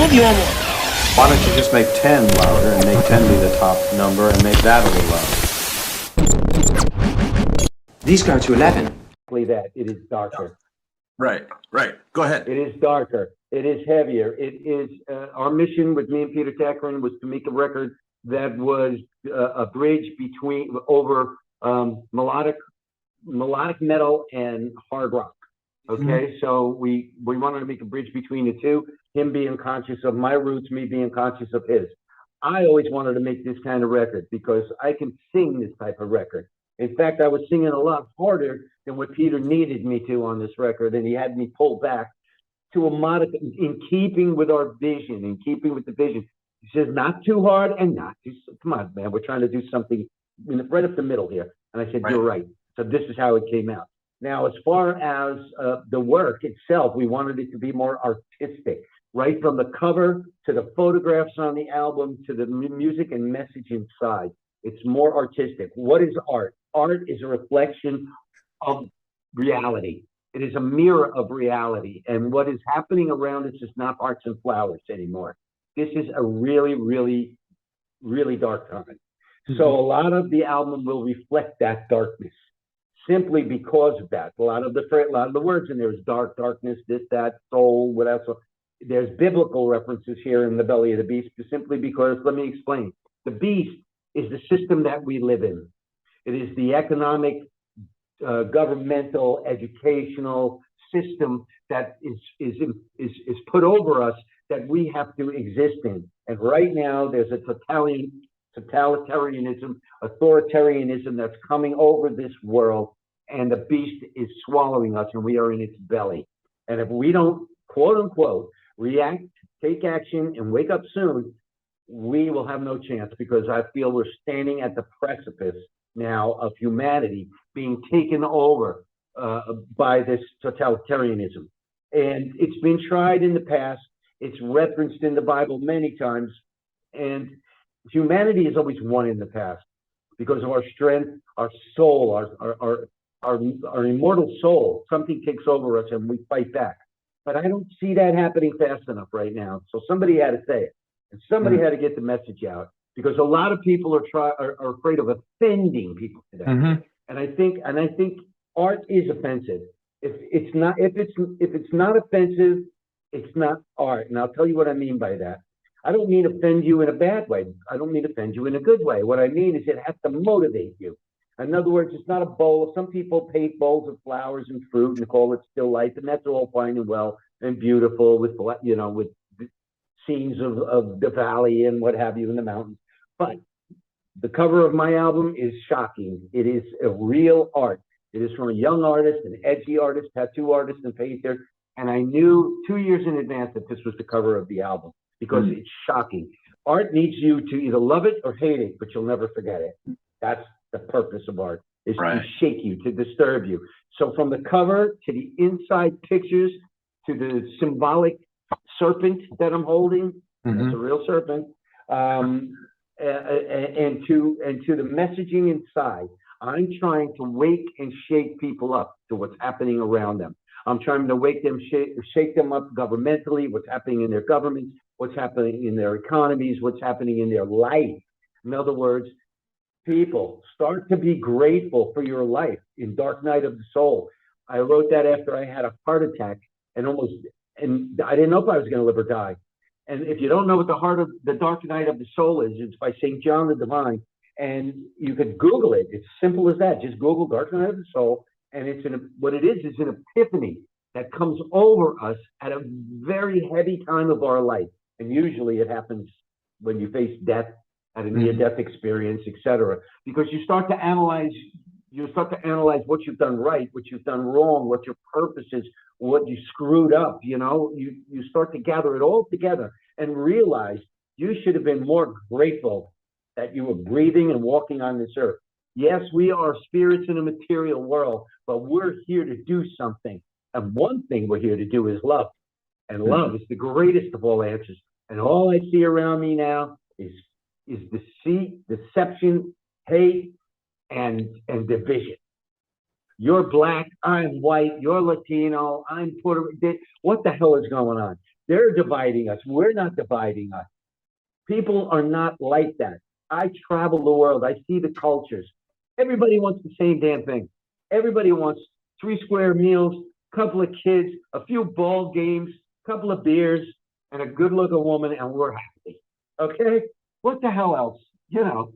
do you want more? Why don't you just make 10 louder and make 10 be the top number and make that a little louder? These go to 11. That it is darker. Right. Go ahead. It is darker. It is heavier. It is our mission with me and Peter Takarin was to make a record that was a bridge over melodic metal and hard rock. Okay, so we wanted to make a bridge between the two. Him being conscious of my roots, me being conscious of his. I always wanted to make this kind of record because I can sing this type of record. In fact, I was singing a lot harder than what Peter needed me to on this record, and he had me pull back to a modest, in keeping with our vision, in keeping with the vision. He says, not too hard and not too, come on, man, we're trying to do something right up the middle here. And I said, You're right. So this is how it came out. Now, as far as the work itself, we wanted it to be more artistic, right from the cover to the photographs on the album to the music and message inside. It's more artistic. What is art? Art is a reflection of reality. It is a mirror of reality. And what is happening around us is not hearts and flowers anymore. This is a really, really, really dark time. So a lot of the album will reflect that darkness simply because of that. A lot of the words in there is dark, darkness, this, that, soul, whatever. So there's biblical references here in The Belly of the Beast simply because, let me explain. The beast is the system that we live in. It is the economic, governmental, educational system that is put over us that we have to exist in. And right now, there's a totalitarianism, authoritarianism that's coming over this world, and the beast is swallowing us, and we are in its belly. And if we don't, quote unquote, react, take action, and wake up soon, we will have no chance, because I feel we're standing at the precipice now of humanity being taken over by this totalitarianism. And it's been tried in the past. It's referenced in the Bible many times. And humanity has always won in the past because of our strength, our soul, our immortal soul. Something takes over us and we fight back. But I don't see that happening fast enough right now. So somebody had to say it. And somebody had to get the message out, because a lot of people are afraid of offending people today. And I think art is offensive. If it's not offensive, it's not art. And I'll tell you what I mean by that. I don't mean offend you in a bad way. I don't mean offend you in a good way. What I mean is it has to motivate you. In other words, it's not a bowl. Some people paint bowls of flowers and fruit and call it still life, and that's all fine and well and beautiful with scenes of the valley and what have you in the mountains. But the cover of my album is shocking. It is a real art. It is from a young artist, an edgy artist, tattoo artist, and painter. And I knew 2 years in advance that this was the cover of the album, because it's shocking. Art needs you to either love it or hate it, but you'll never forget it. That's the purpose of art, is to shake you, to disturb you. So from the cover to the inside pictures to the symbolic serpent that I'm holding, it's a real serpent, and to the messaging inside, I'm trying to wake and shake people up to what's happening around them. I'm trying to wake them, shake them up governmentally, what's happening in their governments, what's happening in their economies, what's happening in their life. In other words, people, start to be grateful for your life in Dark Night of the Soul. I wrote that after I had a heart attack and I didn't know if I was going to live or die. And if you don't know what the Dark Night of the Soul is, it's by St. John the Divine. And you could Google it. It's simple as that. Just Google Dark Night of the Soul. And what it is an epiphany that comes over us at a very heavy time of our life. And usually it happens when you face death, at a near-death experience, etc. Because you start to analyze what you've done right, what you've done wrong, what your purpose is, what you screwed up. You start to gather it all together and realize you should have been more grateful that you were breathing and walking on this earth. Yes, we are spirits in a material world, but we're here to do something. And one thing we're here to do is love. And love is the greatest of all answers. And all I see around me now is deceit, deception, hate, and division. You're black, I'm white, you're Latino, I'm Puerto Rican. What the hell is going on? They're dividing us. We're not dividing us. People are not like that. I travel the world. I see the cultures. Everybody wants the same damn thing. Everybody wants 3 square meals, couple of kids, a few ball games, couple of beers, and a good-looking woman, and we're happy. Okay? What the hell else? You know,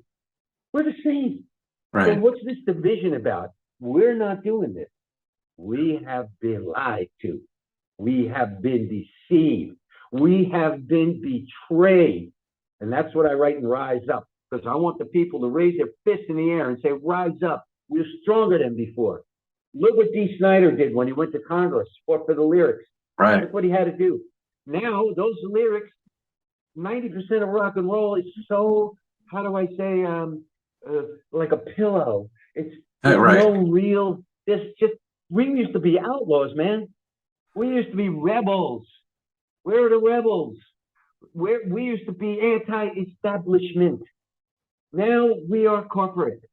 we're the same. So Right. what's this division about? We're not doing this. We have been lied to. We have been deceived. We have been betrayed. And that's what I write in Rise Up, because I want the people to raise their fists in the air and say, rise up. We're stronger than before. Look what Dee Snider did when he went to Congress, fought for the lyrics. Right. That's what he had to do. Now, those lyrics, 90% of rock and roll is so, how do I say, like a pillow. It's Right. no real, we used to be outlaws, man. We used to be rebels. Where are the rebels? We used to be anti-establishment. Now we are corporate.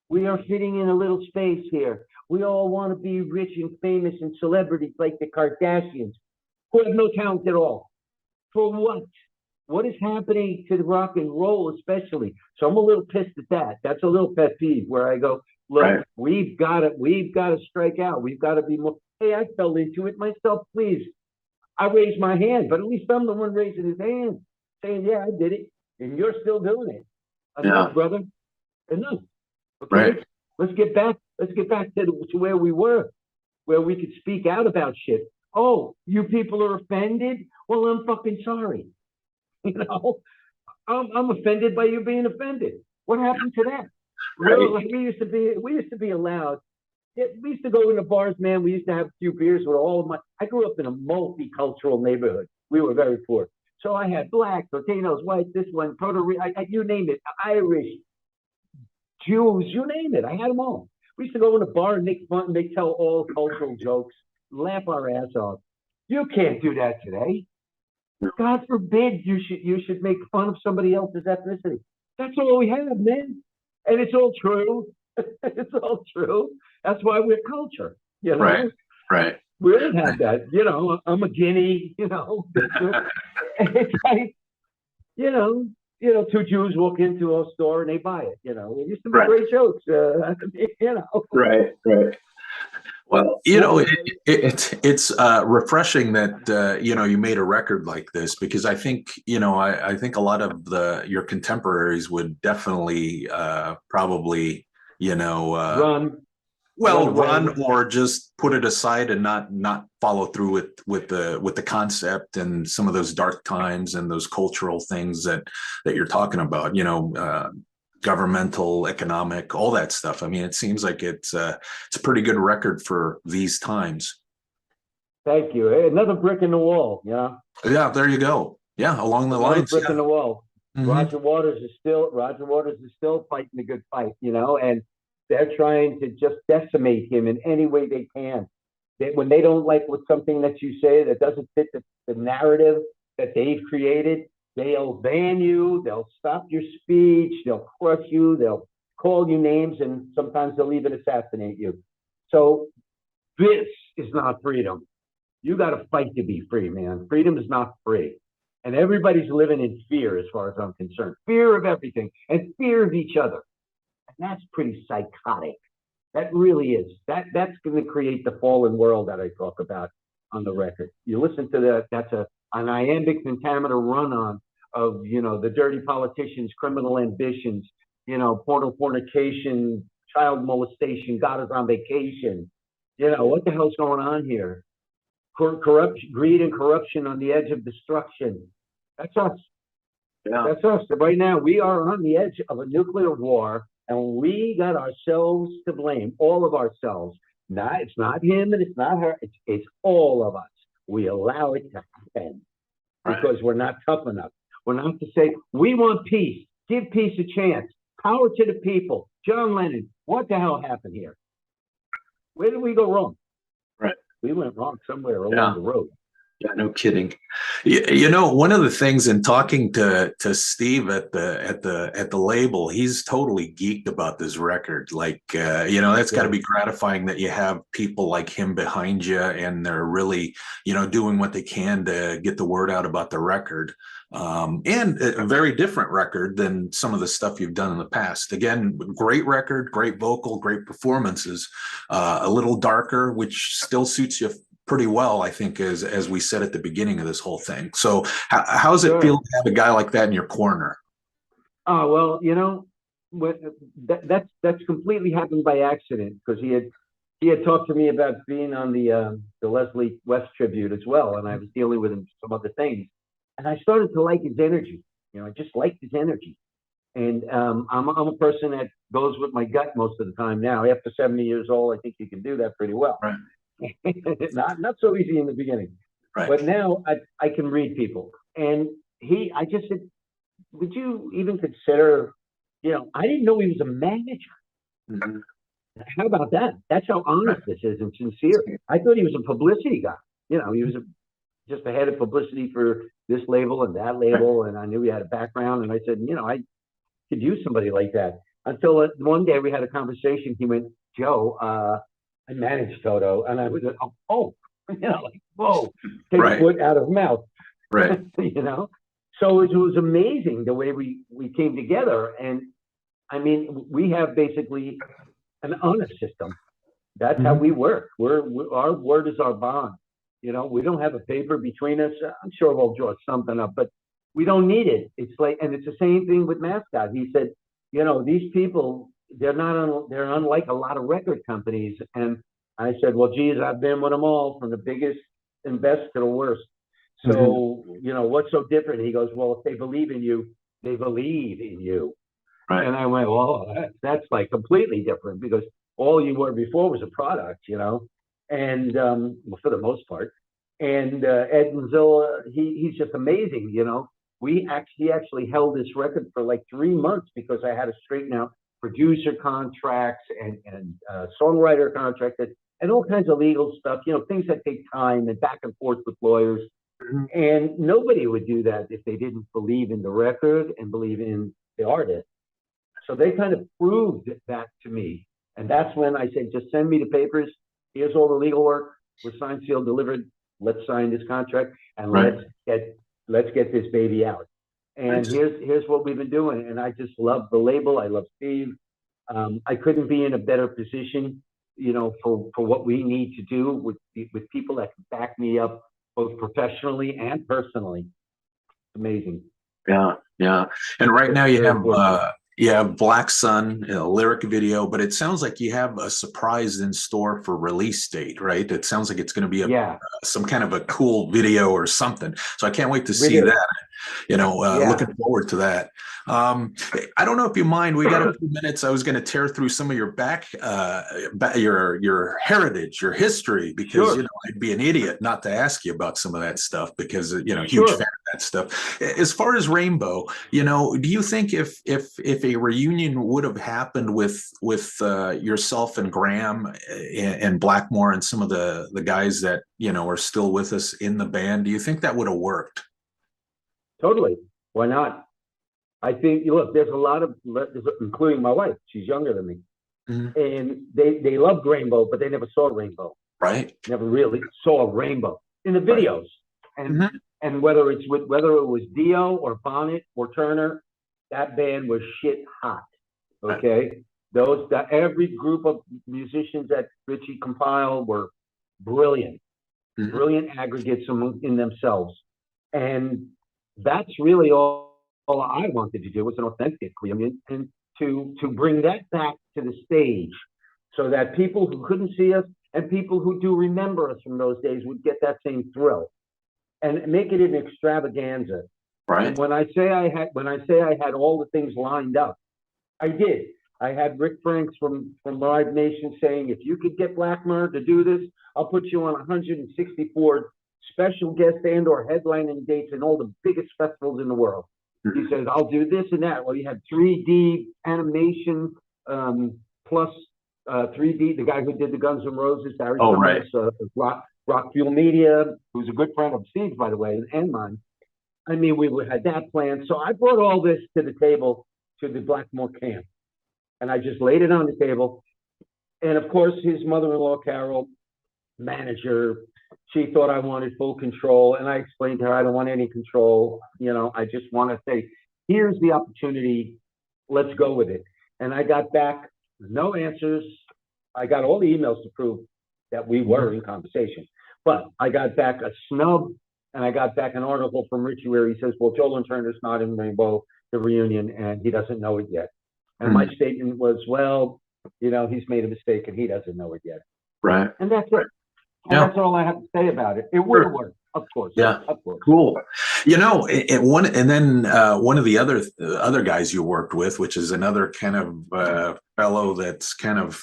We are fitting in a little space here. We all want to be rich and famous and celebrities like the Kardashians, who have no talent at all. For what? What is happening to the rock and roll, especially? So I'm a little pissed at that. That's a little pet peeve where I go, look, Right. we've got to strike out. We've got to be more. Hey, I fell into it myself. Please, I raised my hand, but at least I'm the one raising his hand, saying, "Yeah, I did it," and you're still doing it. Enough, brother. Enough. Okay, Right. let's get back. Let's get back to where we were, where we could speak out about shit. Oh, you people are offended? Well, I'm fucking sorry. You know, I'm offended by you being offended. What happened to that? Right. Like we used to be allowed. Yeah, we used to go into bars, man. We used to have a few beers with all of my. I grew up in a multicultural neighborhood. We were very poor, so I had blacks, Latinos, whites, this one, Puerto Rico, you name it, Irish, Jews, you name it. I had them all. We used to go in a bar and make fun, make tell all cultural jokes, laugh our ass off. You can't do that today. God forbid you should make fun of somebody else's ethnicity. That's all we have, man. And it's all true. It's all true. That's why we're culture, you know? Right. Right. We don't have that, you know. I'm a guinea, you know. It's like, you know, 2 Jews walk into a store and they buy it, you know. It used to be Right. great jokes, you know. Right. Right. Well, it's refreshing that you made a record like this, because I think I think a lot of your contemporaries would definitely probably run or just put it aside and not follow through with the concept and some of those dark times and those cultural things that you're talking about. Governmental, economic, all that stuff. I mean, it seems like it's a pretty good record for these times. Thank you. Hey, another brick in the wall. Yeah. Yeah, there you go. Yeah, along the lines. Brick in the wall. Mm-hmm. Roger Waters is still fighting a good fight, and they're trying to just decimate him in any way they can. When they don't like something that you say that doesn't fit the narrative that they've created, they'll ban you, they'll stop your speech, they'll crush you, they'll call you names, and sometimes they'll even assassinate you. So this is not freedom. You got to fight to be free, man. Freedom is not free. And everybody's living in fear as far as I'm concerned. Fear of everything and fear of each other. And that's pretty psychotic. That really is. That's going to create the fallen world that I talk about on the record. You listen to that's an iambic pentameter run-on of, the dirty politicians, criminal ambitions, portal fornication, child molestation, God is on vacation. What the hell's going on here? Corruption, greed and corruption on the edge of destruction. That's us. Yeah. That's us. Right now, we are on the edge of a nuclear war, and we got ourselves to blame, all of ourselves. It's not him and it's not her. It's all of us. We allow it to happen because we're not tough enough. We're not to say, we want peace. Give peace a chance. Power to the people. John Lennon, what the hell happened here? Where did we go wrong? Right. We went wrong somewhere along the road. Yeah, no kidding. You know, one of the things in talking to Steve at the label, he's totally geeked about this record. Like, you know, that's got to Good. be gratifying that you have people like him behind you, and they're really, you know, doing what they can to get the word out about the record. And a very different record than some of the stuff you've done in the past. Again, great record, great vocal, great performances. A little darker, which still suits you pretty well, I think, as we said at the beginning of this whole thing. So how does it feel Sure. to have a guy like that in your corner? Oh, well, you know, what, that's completely happened by accident because he had talked to me about being on the Leslie West tribute as well, and I was dealing with him some other things, and I started to like his energy. You know, I just liked his energy, and I'm a person that goes with my gut most of the time now. After 70 years old, I think you can do that pretty well. Right. Not so easy in the beginning, Right. but now I can read people, and I just said, would you even consider, you know, I didn't know he was a manager. Mhm. How about that? That's how honest this is and sincere. I thought he was a publicity guy. You know, he was just the head of publicity for this label and that label. And I knew he had a background. And I said, you know, I could use somebody like that. Until one day we had a conversation. He went, Joe, I managed Toto. And I was like, oh, you know, like, whoa, take a Right. foot out of mouth, Right. you know? So it was amazing the way we came together. And I mean, we have basically an honor system. That's how we work. Our word is our bond. You know, we don't have a paper between us. I'm sure we'll draw something up, but we don't need it. It's like, and it's the same thing with Mascot. He said, you know, these people, they're unlike a lot of record companies. And I said, well, geez, I've been with them all, from the biggest and best to the worst. So, you know, what's so different? He goes, well, if they believe in you, they believe in you. Right. And I went, well, that's like completely different, because all you were before was a product, you know, and well, for the most part. And Ed Zilla, he's just amazing, you know. He actually held this record for like 3 months because I had to straighten out producer contracts and songwriter contracts and all kinds of legal stuff, you know, things that take time and back and forth with lawyers. Mhm. And nobody would do that if they didn't believe in the record and believe in the artist. So they kind of proved that to me. And that's when I said, just send me the papers. Here's all the legal work. We're signed, sealed, delivered. Let's sign this contract and Right. let's get this baby out. And here's what we've been doing. And I just love the label. I love Steve. I couldn't be in a better position, you know, for what we need to do with people that can back me up both professionally and personally. Amazing. Yeah, yeah. And right now Very fortunate. you have Black Sun, a lyric video, but it sounds like you have a surprise in store for release date, right? It sounds like it's going to be Yeah, some kind of a cool video or something. So I can't wait to we see do. that. You know, Yeah. looking forward to that. I don't know if you mind. We got a few minutes. I was going to tear through some of your your heritage, your history, because you Sure. know I'd be an idiot not to ask you about some of that stuff because you know huge fan Sure. of that stuff. As far as Rainbow, you know, do you think if a reunion would have happened with yourself and Graham and Blackmore and some of the guys that you know are still with us in the band, do you think that would have worked? Totally. Why not? I think, look, there's a lot of, including my wife, she's younger than me, Mhm. and they loved Rainbow, but they never saw Rainbow, Right. never really saw Rainbow in the Right. videos. And Mhm. whether it was Dio or Bonnet or Turner, that band was shit hot. Right. Okay, every group of musicians that Richie compiled were brilliant, Mhm. brilliant aggregates in themselves, and that's really all I wanted to do was an authentic reunion, and to bring that back to the stage so that people who couldn't see us and people who do remember us from those days would get that same thrill, and make it an extravaganza. And Right. when I say I had all the things lined up, I did. I had Rick Franks from Live Nation saying, if you could get Blackmore to do this, I'll put you on 164 special guest and or headlining dates in all the biggest festivals in the world. He Mhm. says, I'll do this and that. Well, you had 3D animation, plus 3D, the guy who did the Guns N' Roses, Barry Oh, right. Summers, Rock Fuel Media, who's a good friend of Steve's, by the way, and mine. I mean, had that planned. So I brought all this to the table, to the Blackmore camp, and I just laid it on the table. And of course, his mother-in-law, Carol, manager, she thought I wanted full control. And I explained to her, I don't want any control. You know, I just want to say, here's the opportunity. Let's go with it. And I got back no answers. I got all the emails to prove that we were in conversation. But I got back a snub, and I got back an article from Richie where he says, well, Joe Lynn Turner's not in Rainbow, the reunion, and he doesn't know it yet. And my statement was, well, you know, he's made a mistake and he doesn't know it yet. Right. And that's it. And that's all I have to say about it. It would have worked, of course. Yeah. Of course. Cool. You know, one of the other guys you worked with, which is another kind of fellow that's kind of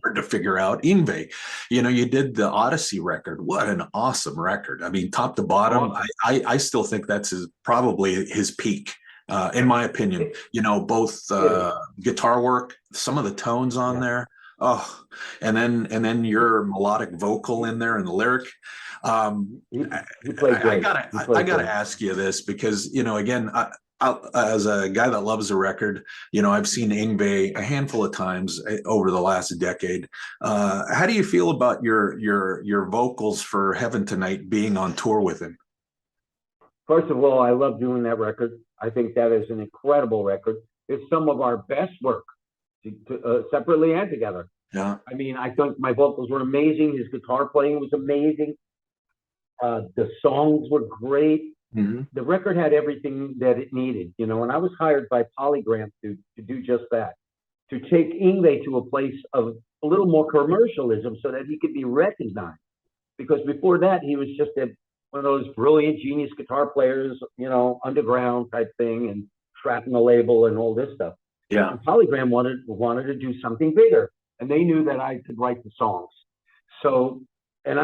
hard to figure out, Yngwie. You know, you did the Odyssey record. What an awesome record. I mean, top to bottom, I still think that's probably his peak. In my opinion, you know, both guitar work, some of the tones on there. Oh, and then your melodic vocal in there and the lyric. I gotta ask you this because, you know, again, as a guy that loves the record, you know, I've seen Yngwie a handful of times over the last decade. How do you feel about your vocals for Heaven Tonight being on tour with him? First of all, I love doing that record. I think that is an incredible record. It's some of our best work, separately and together. Yeah. I mean, I think my vocals were amazing. His guitar playing was amazing. The songs were great. The record had everything that it needed, you know, and I was hired by Polygram to do just that, to take Yngwie to a place of a little more commercialism so that he could be recognized. Because before that, he was just one of those brilliant genius guitar players, you know, underground type thing, and trapping the label and all this stuff. Yeah. And Polygram wanted to do something bigger, and they knew that I could write the songs. So, and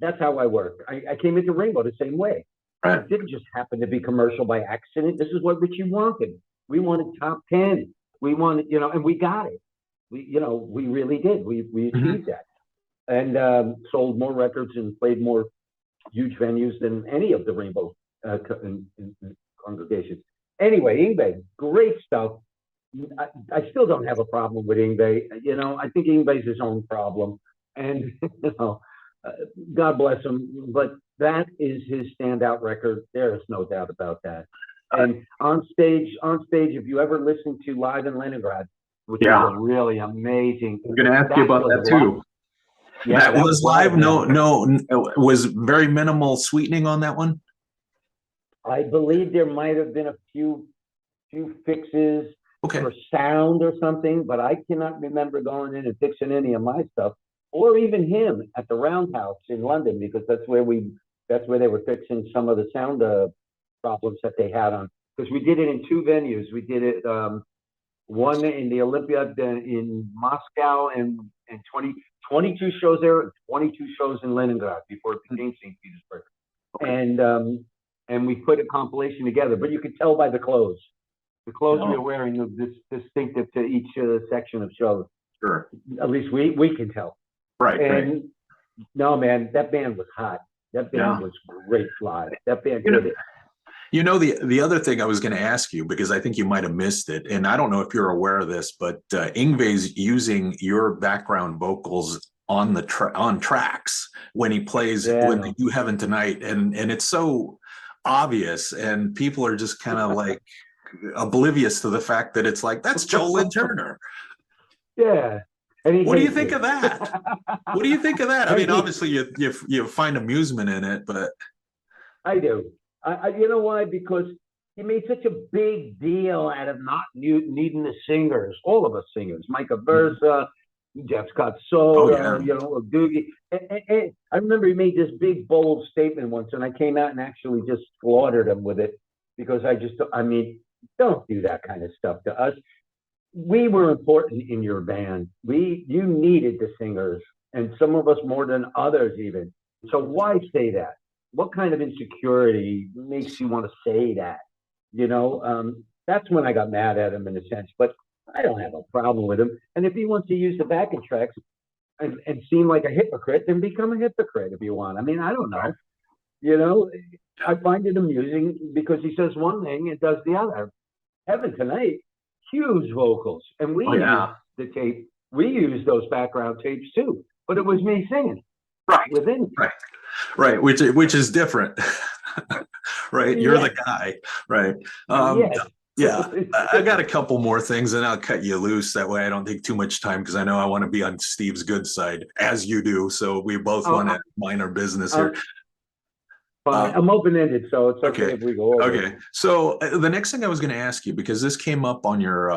that's how I work. I came into Rainbow the same way. Right. It didn't just happen to be commercial by accident. This is what Richie wanted. We wanted top 10. We wanted, you know, and we got it. We really did. We achieved that, and sold more records and played more huge venues than any of the Rainbow congregations. Anyway, Yngwie, great stuff. I still don't have a problem with Yngwie. You know, I think Yngwie's his own problem, and you know, God bless him. But that is his standout record. There is no doubt about that. And on stage, if you ever listen to Live in Leningrad, which is a really amazing. I'm going to ask you about that too. Yeah, that was live. No, was very minimal sweetening on that one. I believe there might have been a few fixes for sound or something, but I cannot remember going in and fixing any of my stuff, or even him at the Roundhouse in London, because that's where they were fixing some of the sound problems that they had on. Because we did it in two venues. We did it one in the Olympia in Moscow, and 22 shows there, 22 shows in Leningrad before it became St. Petersburg. And we put a compilation together, but you could tell by the clothes. The clothes we were wearing are distinctive to each section of shows. Sure. At least we can tell. Right. And no, man, that band was hot. That band was great live. That band did it. You know, the other thing I was going to ask you, because I think you might have missed it, and I don't know if you're aware of this, but Yngwie's using your background vocals on on tracks when he plays, when they do Heaven Tonight, and it's so obvious, and people are just kind of like oblivious to the fact that it's like, that's Joe Lynn Turner. Yeah. What do you think of that? What do you think of that? I mean, obviously you find amusement in it, but I do. You know why? Because he made such a big deal out of not needing the singers, all of us singers, Micah Versa, Jeff Scott Soda, you know, Doogie. And I remember he made this big, bold statement once, and I came out and actually just slaughtered him with it, because I mean, don't do that kind of stuff to us. We were important in your band. You needed the singers, and some of us more than others even. So why say that? What kind of insecurity makes you want to say that? You know, that's when I got mad at him in a sense, but I don't have a problem with him. And if he wants to use the backing tracks, and seem like a hypocrite, then become a hypocrite if you want. I mean, I don't know. Right. You know, I find it amusing because he says one thing and does the other. Heaven Tonight, huge vocals, and we Oh, used yeah. the tape. We used those background tapes too, but it was me singing Right. within it. Right. Right. Which is different. Right. You're the Yes. guy. Right. Yes. Yeah. I got a couple more things and I'll cut you loose. That way I don't take too much time because I know I want to be on Steve's good side as you do. So we both want to mind our business here. Fine. I'm open-ended, so it's okay Okay. if we go over. Okay. So the next thing I was going to ask you, because this came up on your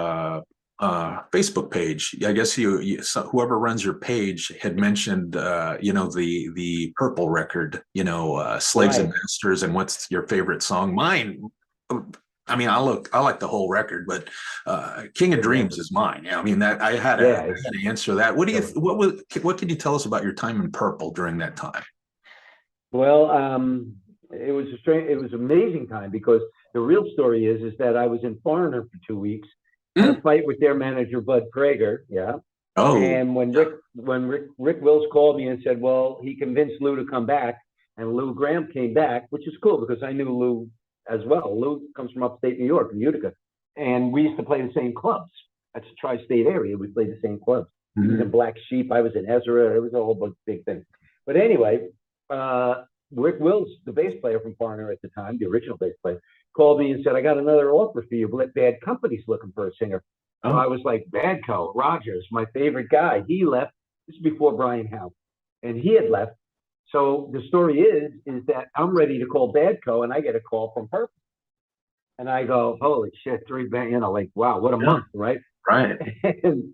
Facebook page, I guess whoever runs your page had mentioned, the Purple record, Slaves and Right. Masters, and what's your favorite song? Mine, I mean, I like the whole record, but King of Dreams is mine. I mean, that I had to answer that. What can you tell us about your time in Purple during that time? Well, it was it was an amazing time because the real story is that I was in Foreigner for 2 weeks, had a fight with their manager Bud Prager, Oh, and when Rick Wills called me and said, well, he convinced Lou to come back, and Lou Graham came back, which is cool because I knew Lou as well. Lou comes from upstate New York, from Utica, and we used to play the same clubs. That's a tri-state area. We played the same clubs. He was in Black Sheep. I was in Ezra. It was a whole big thing. But anyway, Rick Wills, the bass player from Foreigner at the time, the original bass player, called me and said, I got another offer for you, but Bad Company's looking for a singer. So I was like, Badco, Rogers, my favorite guy. He left. This is before Brian Howe. And he had left. So the story is that I'm ready to call Badco, and I get a call from Purple. And I go, holy shit, 3 bands, like, wow, what a month, right? Right. And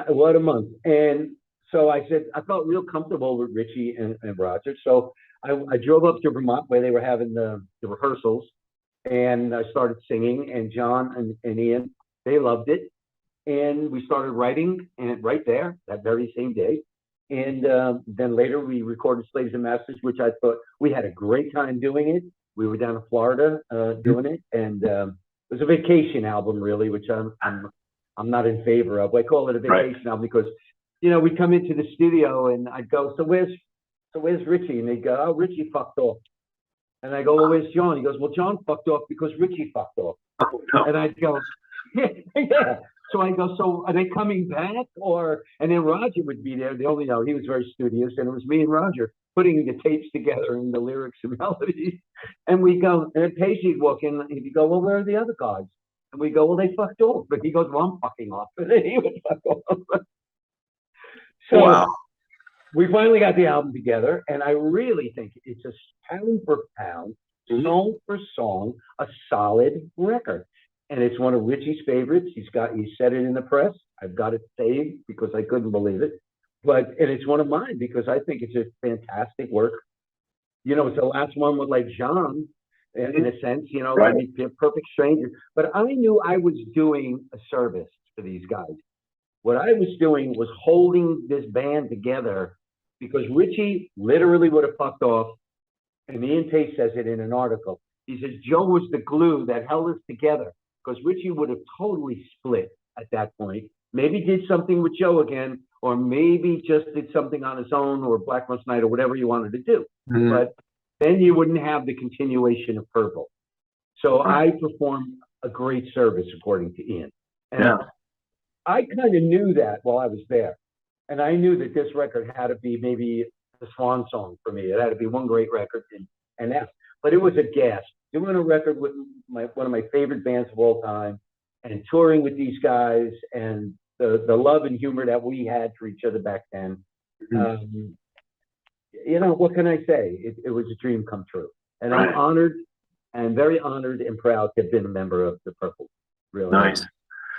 what a month. And so I said, I felt real comfortable with Richie and Roger. So I drove up to Vermont where they were having the rehearsals, and I started singing, and John and Ian, they loved it. And we started writing, and right there, that very same day. And then later we recorded Slaves and Masters, which I thought we had a great time doing it. We were down in Florida doing it. And it was a vacation album, really, which I'm not in favor of. I call it a vacation album because, we'd come into the studio and I'd go, so where's Richie? And they'd go, oh, Richie fucked off. And I go, well, where's John? He goes, well, John fucked off because Richie fucked off. Oh, no. And I'd go, yeah. So I go, so are they coming back? And then Roger would be there. He was very studious, and it was me and Roger putting the tapes together and the lyrics and melodies. And we go, and then Pacey would walk in, and he'd go, well, where are the other guys? And we go, well, they fucked off. But he goes, well, I'm fucking off. And then he would fuck off. So wow. We finally got the album together, and I really think it's a pound for pound, song for song, a solid record. And it's one of Richie's favorites. He said it in the press. I've got it saved because I couldn't believe it. And it's one of mine because I think it's a fantastic work. It's the last one with like John, in a sense, Right. Perfect Stranger. But I knew I was doing a service for these guys. What I was doing was holding this band together because Richie literally would have fucked off. And Ian Tate says it in an article. He says, Joe was the glue that held us together. Because Richie would have totally split at that point. Maybe did something with Joe again, or maybe just did something on his own, or Black Most Night, or whatever you wanted to do. But then you wouldn't have the continuation of Purple. So I performed a great service, according to Ian. And I kind of knew that while I was there. And I knew that this record had to be maybe the swan song for me. It had to be one great record, and that. But it was a gasp. Doing a record with one of my favorite bands of all time, and touring with these guys, and the love and humor that we had for each other back then. What can I say? It was a dream come true, and I'm honored, and very honored and proud to have been a member of the Purple. Really nice.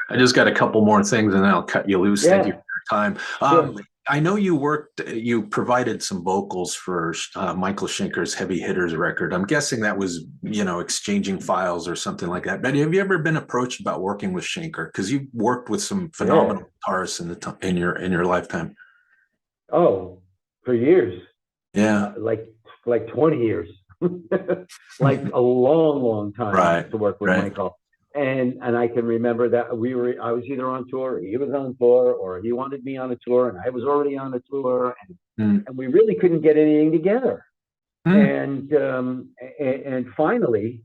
I just got a couple more things, and then I'll cut you loose. Thank you for your time. Sure. I know you provided some vocals for Michael Schenker's Heavy Hitters record. I'm guessing that was, exchanging files or something like that. But have you ever been approached about working with Schenker? Because you've worked with some phenomenal guitarists in your lifetime. Oh, for years. Yeah. Like 20 years. Like a long time to work with Michael. And I can remember that I was either on tour, or he was on tour, or he wanted me on a tour, and I was already on a tour, and we really couldn't get anything together. And finally,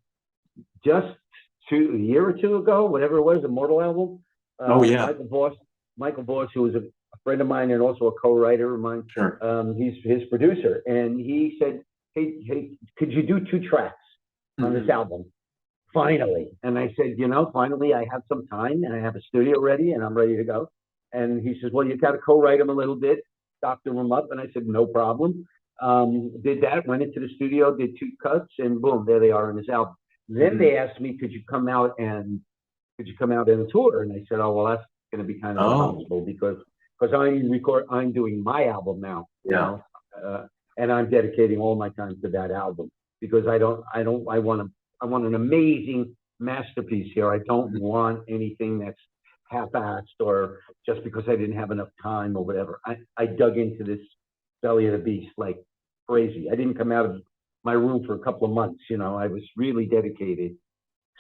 just a year or two ago, whatever it was, Immortal album. Oh yeah. Michael Voss, who was a friend of mine and also a co-writer of mine. Sure. He's his producer, and he said, "Hey, could you do 2 tracks on this album?" Finally, and I said, finally, I have some time and I have a studio ready and I'm ready to go. And he says, "Well, you got to co-write them a little bit, doctor them up." And I said, "No problem." Did that, went into the studio, did 2 cuts, and boom, there they are in this album. Then they asked me, "Could you come out and tour?" And I said, "Oh, well, that's going to be kind of impossible because I'm doing my album now, and I'm dedicating all my time to that album because I want an amazing masterpiece here. I don't want anything that's half-assed or just because I didn't have enough time or whatever." I dug into this belly of the beast like crazy. I didn't come out of my room for a couple of months. I was really dedicated.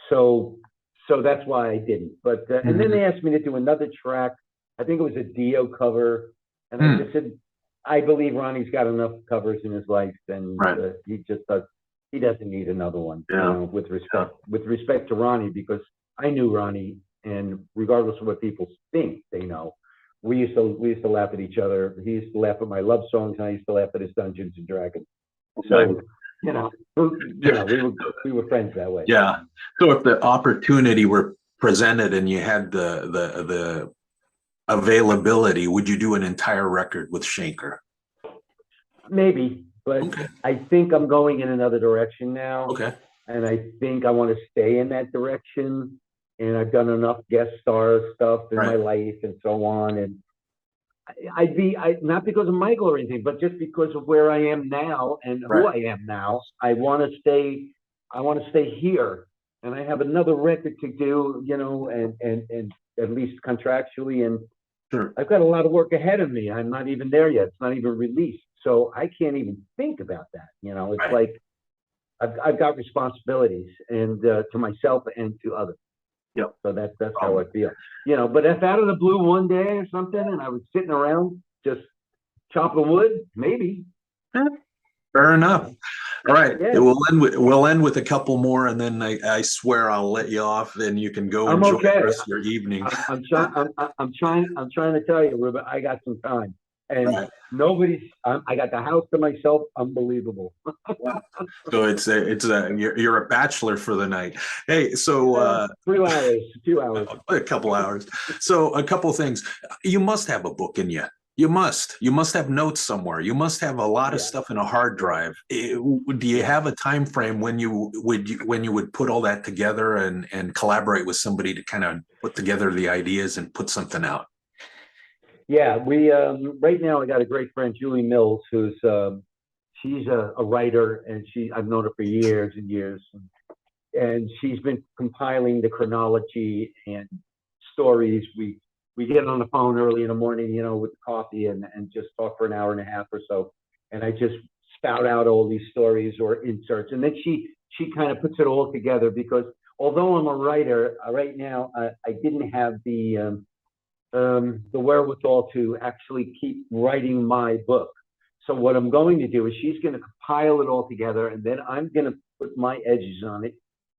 So that's why I didn't. But and then they asked me to do another track. I think it was a Dio cover, and I just said, I believe Ronnie's got enough covers in his life, and he just does. He doesn't need another one. With respect to Ronnie, because I knew Ronnie, and regardless of what people think, they know. We used to laugh at each other. He used to laugh at my love songs, and I used to laugh at his Dungeons and Dragons. So we were friends that way. Yeah. So if the opportunity were presented and you had the availability, would you do an entire record with Schenker? Maybe, but I think I'm going in another direction now. Okay. And I think I want to stay in that direction. And I've done enough guest star stuff in my life and so on. And not because of Michael or anything, but just because of where I am now and who I am now. I want to stay here. And I have another record to do, and at least contractually. And I've got a lot of work ahead of me. I'm not even there yet. It's not even released. So I can't even think about that. It's like I've got responsibilities and to myself and to others. Yep. So that's how I feel. But if out of the blue one day or something and I was sitting around just chopping wood, maybe. Fair enough. All right. Yeah. We'll end with a couple more, and then I swear I'll let you off, and you can go enjoy the rest of your evening. I'm trying to tell you, Ruben, I got some time. And I got the house to myself. Unbelievable. So you're a bachelor for the night. Hey, so 2 hours. A couple hours. So a couple things. You must have a book in you. You must have notes somewhere. You must have a lot of stuff in a hard drive. Do you have a time frame when you would put all that together and collaborate with somebody to kind of put together the ideas and put something out? Yeah, we right now I got a great friend, Julie Mills, who's she's a writer, and I've known her for years and years, and she's been compiling the chronology and stories. We get on the phone early in the morning, with coffee and just talk for an hour and a half or so, and I just spout out all these stories or inserts, and then she kind of puts it all together, because although I'm a writer right now, I didn't have the wherewithal to actually keep writing my book. So what I'm going to do is she's going to compile it all together, and then I'm going to put my edges on it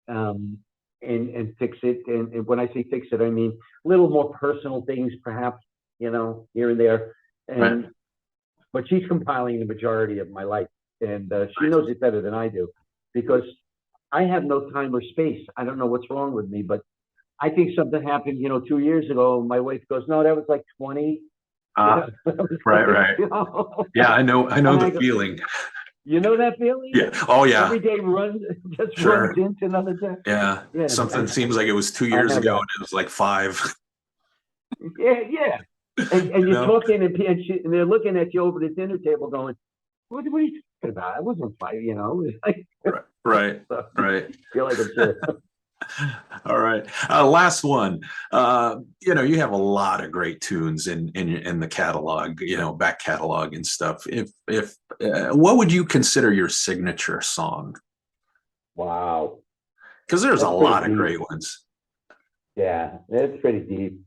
and fix it. And when I say fix it, I mean a little more personal things, perhaps, here and there. But she's compiling the majority of my life, and she knows it better than I do, because I have no time or space. I don't know what's wrong with me, but I think something happened, 2 years ago. My wife goes, "No, that was like 20." Right. Yeah, I know the feeling. You know that feeling? Yeah. Oh, yeah. Every day runs into another day. Yeah. Something seems like it was 2 years ago, and it was like 5. Yeah. And you're talking, and they're looking at you over the dinner table, going, "What are you talking about? I wasn't 5." It's like, right. Feel like I'm sure. All right. Last one. You have a lot of great tunes in the catalog, back catalog and stuff. If what would you consider your signature song? Wow. Because there's a lot of great ones. Yeah, it's pretty deep.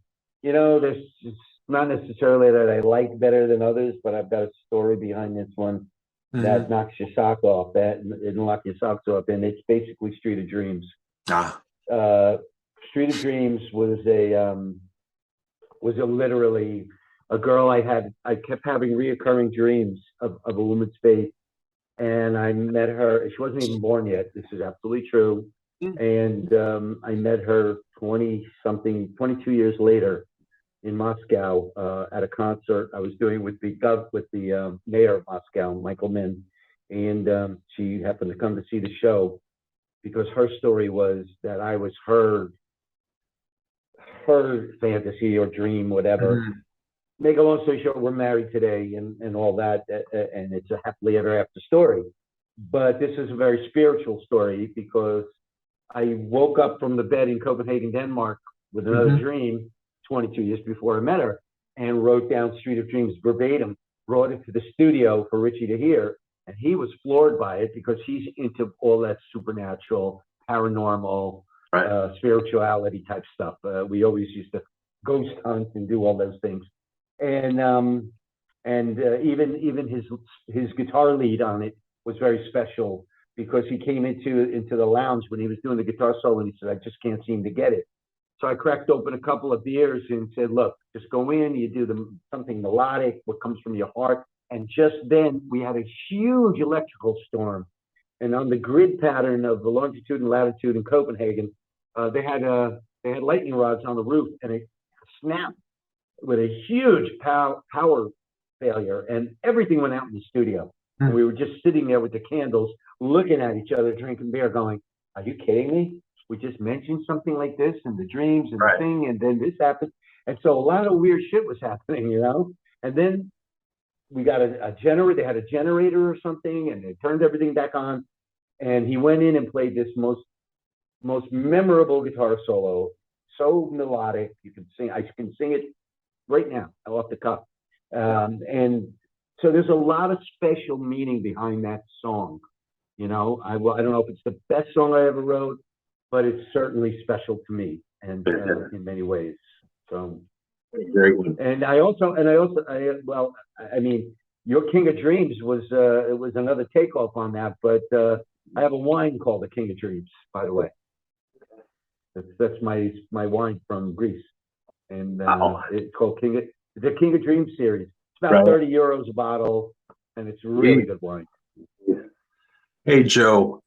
You know, there's it's not necessarily that I like better than others, but I've got a story behind this one Mhm. that knocks your sock off. That it'll knock your socks off, and it's basically Street of Dreams. Ah, Uh, Street of Dreams was a literally a girl I had. I kept having reoccurring dreams of a woman's face, and I met her. She wasn't even born yet. This is absolutely true. And I met her 20 something, 22 years later in Moscow at a concert I was doing with the mayor of Moscow, Michael Min, and she happened to come to see the show because her story was that I was her fantasy or dream, whatever. mhm. Make a long story short, we're married today and all that, and it's a happily ever after story. But this is a very spiritual story because I woke up from the bed in Copenhagen, Denmark, with another Mhm. dream 22 years before I met her, and wrote down Street of Dreams verbatim, brought it to the studio for Richie to hear, and he was floored by it because he's into all that supernatural, paranormal, Right. spirituality type stuff. We always used to ghost hunt and do all those things, and even his guitar lead on it was very special because he came into the lounge when he was doing the guitar solo and he said, I just can't seem to get it. So I cracked open a couple of beers and said, look, just go in, you do something melodic, what comes from your heart. And just then we had a huge electrical storm. And on the grid pattern of the longitude and latitude in Copenhagen, they had lightning rods on the roof and it snapped with a huge power failure, and everything went out in the studio. And we were just sitting there with the candles, looking at each other, drinking beer, going, "Are you kidding me? We just mentioned something like this, and the dreams and the Right. thing, and then this happened." And so a lot of weird shit was happening, you know. And then we got a generator. They had a generator or something, and they turned everything back on. And he went in and played this most memorable guitar solo, so melodic. You can sing. I can sing it right now off the cuff. And so there's a lot of special meaning behind that song. You know, I don't know if it's the best song I ever wrote, but it's certainly special to me and in many ways. So, Very good. and I mean, your King of Dreams was it was another takeoff on that, but I have a wine called the King of Dreams, by the way. That's my wine from Greece, and it's called the King of Dreams series. It's about Right. 30 euros a bottle, and it's really good wine. Hey, Joe,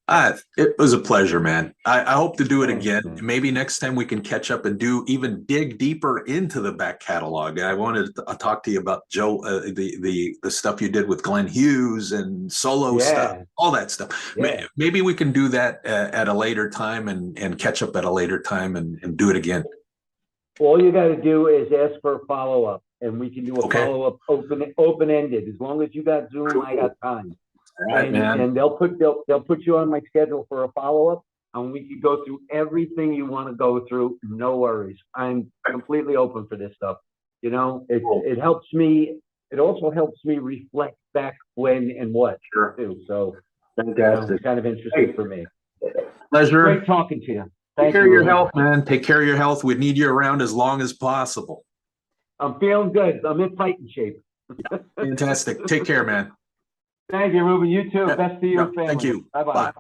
it was a pleasure, man. I hope to do it again. Man. Maybe next time we can catch up and dig deeper into the back catalog. I wanted to talk to you about Joe, the stuff you did with Glenn Hughes and solo stuff, all that stuff. Yeah. Maybe we can do that at a later time and catch up at a later time and do it again. All you got to do is ask for a follow-up, and we can do a Okay. follow-up open-ended. As long as you got Zoom, I got time. All right, man. And they'll put you on my schedule for a follow-up, and we can go through everything you want to go through. No worries. I'm completely open for this stuff. You know, it helps me. It also helps me reflect back when and what too. So Fantastic. it's kind of interesting for me. Pleasure. Great talking to you. Take care of your health, man. Take care of your health. We need you around as long as possible. I'm feeling good. I'm in fighting shape. Fantastic. Take care, man. Thank you, Ruben. You too. Best to you and family. Thank you. Bye-bye. Bye.